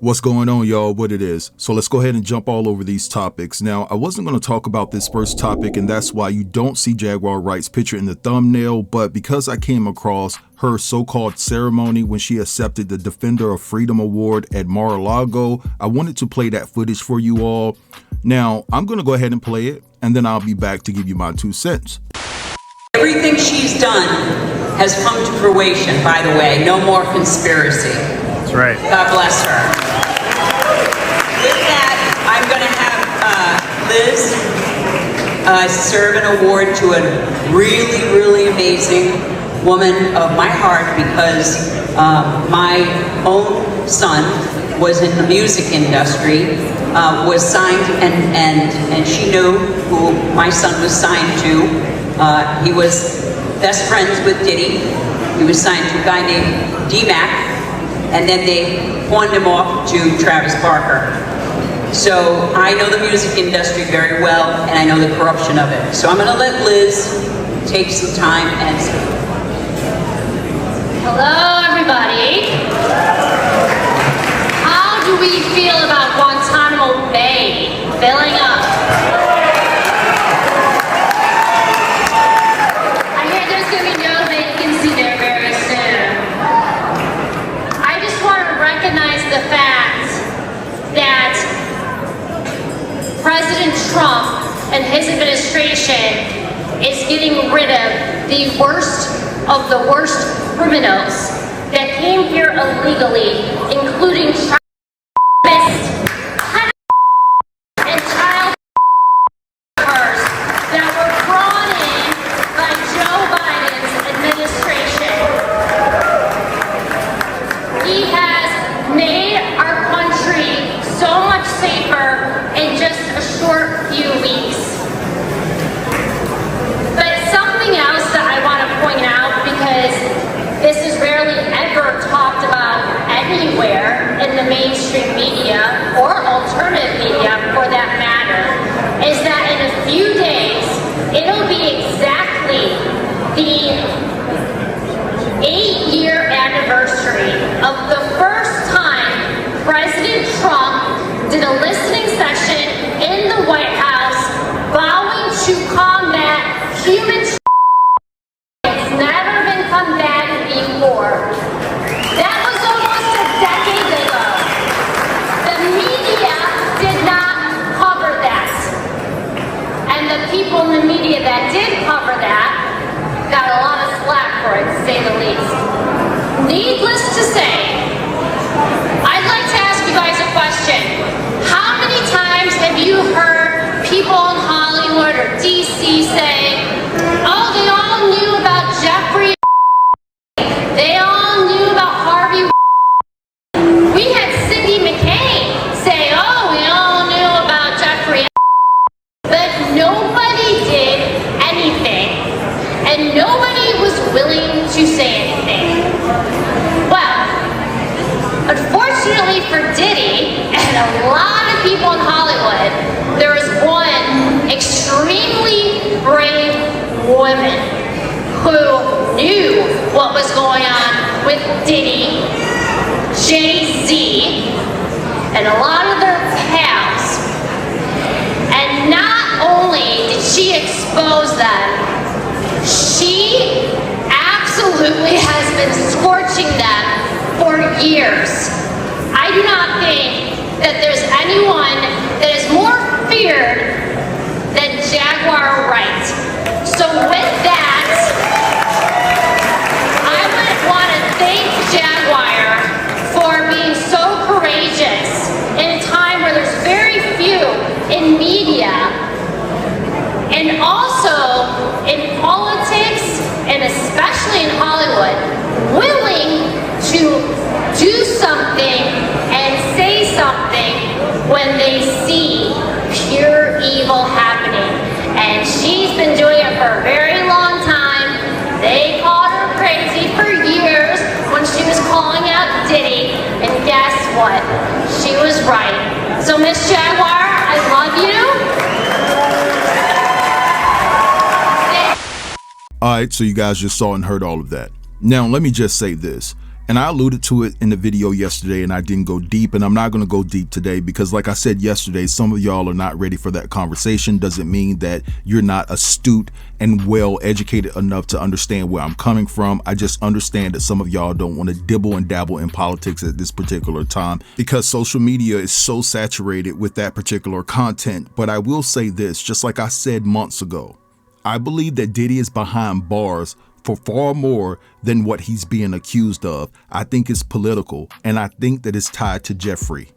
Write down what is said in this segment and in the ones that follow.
What's going on, y'all? What it is. So let's go ahead and jump all over these topics. Now, I wasn't going to talk about this first topic, and that's why you don't see Jaguar Wright's picture in the thumbnail, but because I came across her so-called ceremony when she accepted the Defender of Freedom Award at Mar-a-Lago, I wanted to play that footage for you all. Now, I'm going to go ahead and play it, and then I'll be back to give you my 2 cents. Everything she's done has come to fruition, by the way. No more conspiracy. That's right. God bless her. With that, I'm going to have Liz serve an award to a really, really amazing woman of my heart, because my own son was in the music industry, was signed, and she knew who my son was signed to. He was best friends with Diddy. He was signed to a guy named D-Mac, and then they pawned him off to Travis Barker. So I know the music industry very well, and I know the corruption of it. So I'm going to let Liz take some time and... Hello, everybody. How do we feel about Guantanamo Bay filling up? I hear there's going to be no vacancy there very soon. I just want to recognize the fact that President Trump and his administration is getting rid of the worst of the worst criminals that came here illegally, including child and child that were brought in by Joe Biden's administration. He has made our country so much safer in just a short few weeks. But something else that I want to point out, because this is rarely ever talked about anywhere in the mainstream media or alternative media for that matter, is that in a few days, it'll be exactly the 8-year anniversary of the first time President Trump did a listening session in the White House vowing to combat human trafficking. It's never been combated before. That was almost a decade ago. The media did not cover that. And the people in the media that did cover that got a lot of slack for it, to say the least. Needless to say, I'd like to ask you guys a question. How many times have you heard people in Hollywood or DC say, oh, they all knew about Jeffrey, they all knew about Harvey? We had Cindy McCain say, oh, we all knew about Jeffrey, but nobody did anything, and nobody was willing to say anything. Well, unfortunately for Diddy and a lot of people in Hollywood, there is one extremely brave woman who knew what was going on with Diddy, Jay-Z, and a lot of their pals. And not only did she expose them, she absolutely has been scorching them for years. I do not think that there's anyone that is more feared than Jaguar Wright. So with that, I would want to thank Jaguar for being so courageous in a time where there's very few in media, and also in politics, and especially in Hollywood, willing to do something and say something when they see pure evil happening. And she's been doing it for a very long time. They called her crazy for years when she was calling out Diddy, and guess what? She was right. So Miss Jaguar, I love you. All right, so you guys just saw and heard all of that. Now, let me just say this. And I alluded to it in the video yesterday, and I didn't go deep, and I'm not going to go deep today because, like I said yesterday, some of y'all are not ready for that conversation. Doesn't mean that you're not astute and well educated enough to understand where I'm coming from. I just understand that some of y'all don't want to dibble and dabble in politics at this particular time because social media is so saturated with that particular content. But I will say this, just like I said months ago, I believe that Diddy is behind bars for far more than what he's being accused of. I think it's political, and I think that it's tied to Jeffrey.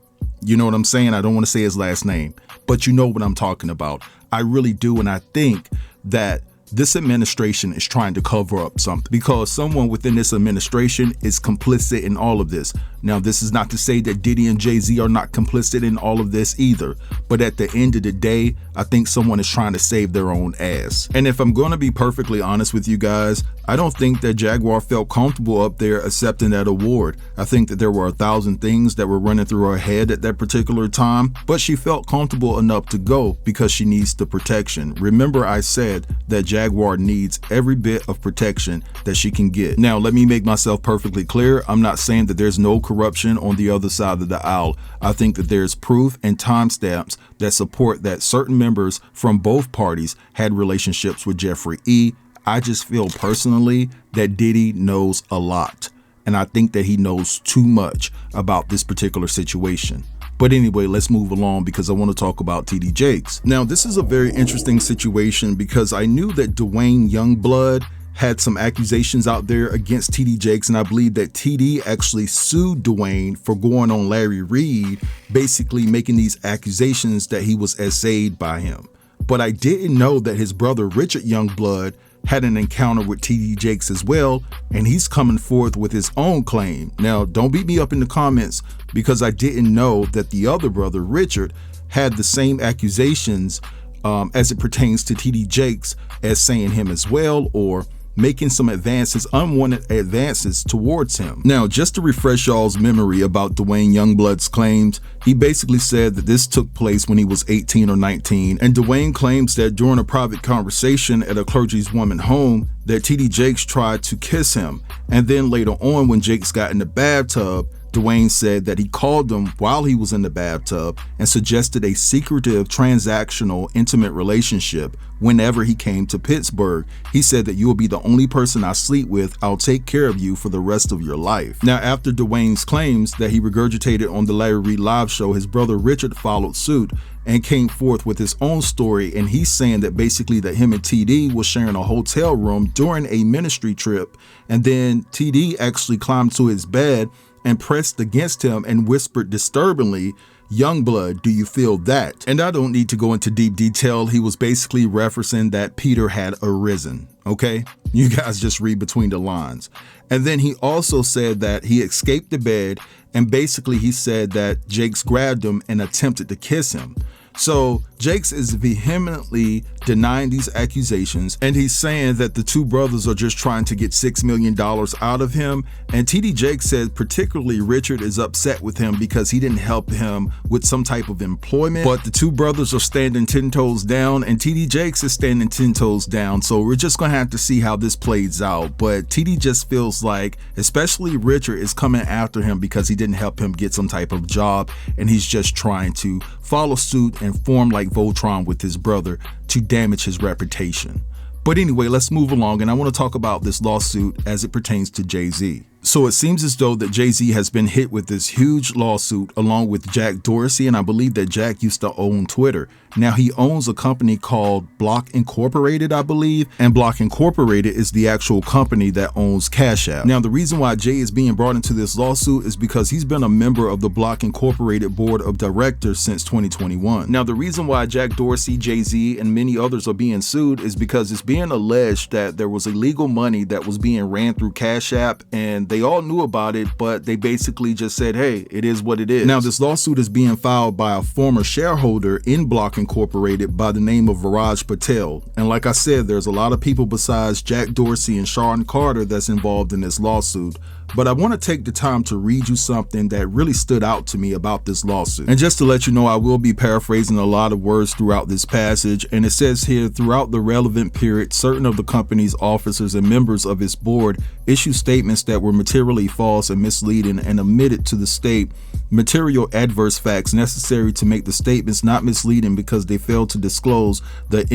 You know what I'm saying? I don't want to say his last name, but you know what I'm talking about. I really do, and I think that this administration is trying to cover up something because someone within this administration is complicit in all of this. Now, this is not to say that Diddy and Jay-Z are not complicit in all of this either, but at the end of the day, I think someone is trying to save their own ass. And if I'm going to be perfectly honest with you guys, I don't think that Jaguar felt comfortable up there accepting that award. I think that there were 1,000 things that were running through her head at that particular time, but she felt comfortable enough to go because she needs the protection. Remember, I said that Jaguar needs every bit of protection that she can get. Now, let me make myself perfectly clear. I'm not saying that there's no corruption on the other side of the aisle. I think that there's proof and timestamps that support that certain members from both parties had relationships with Jeffrey E. I just feel personally that Diddy knows a lot, and I think that he knows too much about this particular situation. But anyway, let's move along because I want to talk about TD Jakes. Now, this is a very interesting situation because I knew that Dwayne Youngblood had some accusations out there against TD Jakes, and I believe that TD actually sued Dwayne for going on Larry Reed, basically making these accusations that he was SA'd by him. But I didn't know that his brother Richard Youngblood had an encounter with TD Jakes as well, and he's coming forth with his own claim. Now, don't beat me up in the comments because I didn't know that the other brother, Richard, had the same accusations as it pertains to TD Jakes as saying him as well, or making some advances, unwanted advances towards him. Now, just to refresh y'all's memory about Dwayne Youngblood's claims, he basically said that this took place when he was 18 or 19, and Dwayne claims that during a private conversation at a clergy's woman home, that TD Jakes tried to kiss him, and then later on when Jakes got in the bathtub, Dwayne said that he called him while he was in the bathtub and suggested a secretive, transactional, intimate relationship whenever he came to Pittsburgh. He said that you will be the only person I sleep with. I'll take care of you for the rest of your life. Now, after Dwayne's claims that he regurgitated on the Larry Reed live show, his brother Richard followed suit and came forth with his own story, and he's saying that basically that him and TD was sharing a hotel room during a ministry trip, and then TD actually climbed to his bed and pressed against him and whispered disturbingly, "Youngblood, do you feel that?" And I don't need to go into deep detail. He was basically referencing that Peter had arisen. Okay, you guys just read between the lines. And then he also said that he escaped the bed, and basically he said that Jakes grabbed him and attempted to kiss him. So Jakes is vehemently denying these accusations, and he's saying that the two brothers are just trying to get $6 million out of him. And TD Jakes said particularly Richard is upset with him because he didn't help him with some type of employment, but the two brothers are standing 10 toes down, and TD Jakes is standing 10 toes down. So we're just gonna have to see how this plays out. But TD just feels like, especially Richard, is coming after him because he didn't help him get some type of job, and he's just trying to follow suit and form like Voltron with his brother to damage his reputation. But anyway, let's move along, and I want to talk about this lawsuit as it pertains to Jay-Z. So it seems as though that Jay-Z has been hit with this huge lawsuit along with Jack Dorsey, and I believe that Jack used to own Twitter. Now he owns a company called Block Incorporated, I believe, and Block Incorporated is the actual company that owns Cash App. Now the reason why Jay is being brought into this lawsuit is because he's been a member of the Block Incorporated board of directors since 2021. Now the reason why Jack Dorsey, Jay-Z, and many others are being sued is because it's being alleged that there was illegal money that was being ran through Cash App, and they all knew about it, but they basically just said, hey, it is what it is. Now this lawsuit is being filed by a former shareholder in Block Incorporated by the name of Viraj Patel. And like I said, there's a lot of people besides Jack Dorsey and Sean Carter that's involved in this lawsuit. but I want to take the time to read you something that really stood out to me about this lawsuit. And just to let you know, I will be paraphrasing a lot of words throughout this passage, and it says here, throughout the relevant period, certain of the company's officers and members of its board issued statements that were materially false and misleading and omitted to the state material adverse facts necessary to make the statements not misleading because they failed to disclose the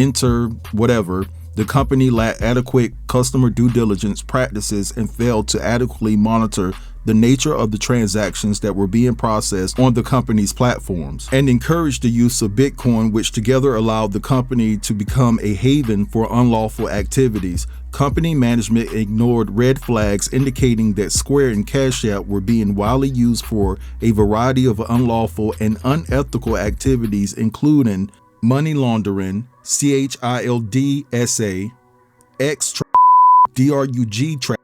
the company lacked adequate customer due diligence practices and failed to adequately monitor the nature of the transactions that were being processed on the company's platforms, and encouraged the use of Bitcoin, which together allowed the company to become a haven for unlawful activities. Company management ignored red flags indicating that Square and Cash App were being widely used for a variety of unlawful and unethical activities, including money laundering, CHILDSA, DRUG,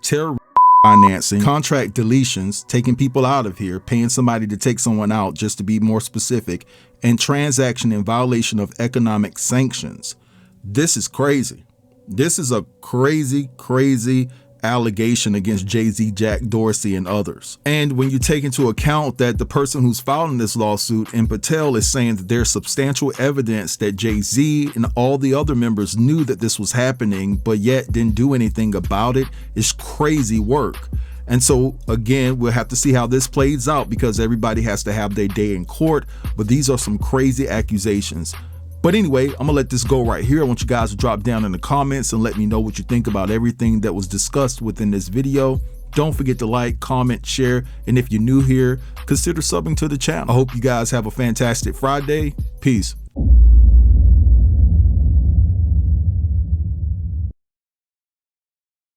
terror financing, contract deletions, taking people out of here, paying somebody to take someone out, just to be more specific, and transaction in violation of economic sanctions. This is crazy. This is a crazy allegation against Jay-Z, Jack Dorsey, and others. And when you take into account that the person who's filing this lawsuit and Patel is saying that there's substantial evidence that Jay-Z and all the other members knew that this was happening, but yet didn't do anything about it, it's crazy work. And so again, we'll have to see how this plays out because everybody has to have their day in court, but these are some crazy accusations. But anyway, I'm gonna let this go right here. I want you guys to drop down in the comments and let me know what you think about everything that was discussed within this video. Don't forget to like, comment, share, and if you're new here, consider subbing to the channel. I hope you guys have a fantastic Friday. Peace.